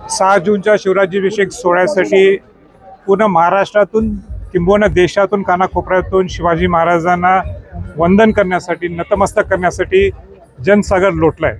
6 जूनच्या शिवराज्याभिषेक सोहळ्यासाठी पूर्ण महाराष्ट्रातून किंबहुना देशातून कानाकोपऱ्यातून शिवाजी महाराजांना वंदन करण्यासाठी नतमस्तक करण्यासाठी जनसागर लोटला आहे.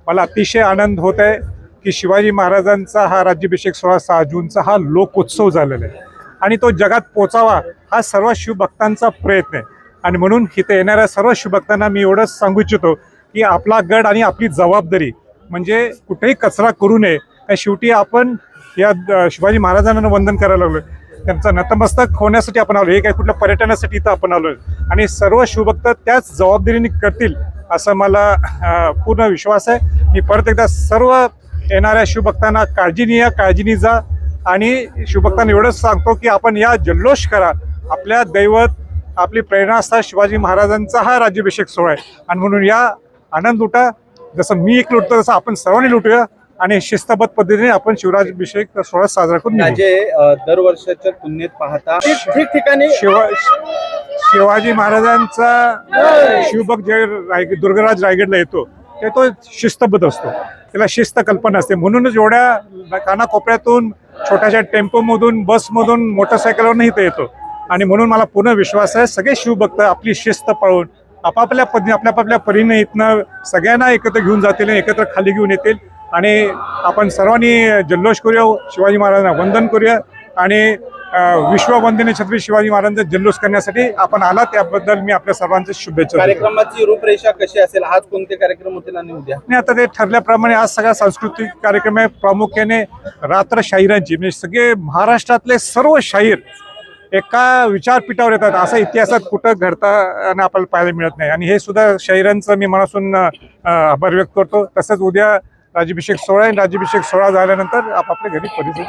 मला अतिशय आनंद होत आहे की शिवाजी महाराजांचा हा राज्याभिषेक सोहळा 6 जूनचा हा लोकोत्सव झालेला आहे आणि तो जगात पोचावा हा सर्व शिवभक्तांचा प्रयत्न आहे. आणि म्हणून इथे येणाऱ्या सर्व शिवभक्तांना मी एवढंच सांगू इच्छितो की आपला गड आणि आपली जबाबदारी म्हणजे कुठेही कचरा करू नये. शेवटी आपण या शिवाजी महाराजांना वंदन करायला लागलो, त्यांचं नतमस्तक होण्यासाठी आपण आलो. हे काय कुठल्या पर्यटनासाठी इथं आपण आलो आणि सर्व शिवभक्त त्याच जबाबदारीने करतील असं मला पूर्ण विश्वास आहे. मी परत एकदा सर्व येणाऱ्या शिवभक्तांना काळजीने जा आणि शिवभक्तांना एवढंच सांगतो की आपण या जल्लोष करा. आपल्या दैवत आपली प्रेरणास्थान शिवाजी महाराजांचा हा राज्याभिषेक सोहळा आहे आणि म्हणून या आनंद लुटा. जसं मी एक लुटतो तसं आपण सर्वांनी लुटूया आणि शिस्तबद्ध पद्धतीने आपण शिवराज्याभिषेक सोहळा साजरा करून दरवर्षाच्या तुलनेत पाहता ठिकठिकाणी शिवाजी महाराजांचा शिवभक्त जे दुर्गराज रायगडला येतो ते तो शिस्तबद्ध असतो, त्याला शिस्त कल्पना असते. म्हणूनच एवढ्या कानाकोपऱ्यातून छोट्याशा टेम्पोमधून बसमधून मोटरसायकलवरही इथं येतो आणि म्हणून मला पूर्ण विश्वास आहे सगळे शिवभक्त आपली शिस्त पाळून आपापल्या पद्धतीने आपल्या परीने इथनं सगळ्यांना एकत्र घेऊन जातील, एकत्र खाली घेऊन येतील आणि आपण सर्वांनी जल्लोष करूया, शिवाजी महाराजांना वंदन करूया आणि विश्ववंदनीय छत्रपती शिवाजी महाराजांचा जल्लोष करण्यासाठी आपण आला त्याबद्दल मी आपल्या सर्वांचे शुभेच्छा. कार्यक्रमाची रूपरेषा कशी असेल, आज कोणते कार्यक्रम होतील आणि उद्या? नाही, आता ते ठरल्याप्रमाणे आज सगळा सांस्कृतिक कार्यक्रम आहे. प्रामुख्याने रात्र शाहिरांची म्हणजे सगळे महाराष्ट्रातले सर्व शाहीर एका विचारपीठावर येतात. असं इतिहासात कुठं घडता आपल्याला पाहायला मिळत नाही आणि हे सुद्धा शाहिरांचं मी मनापासून आभार व्यक्त करतो. तसंच उद्या राज्याभिषेक सोहळा आहे. राज्याभिषेक सोहळा झाल्यानंतर आपापल्या घरी परिचय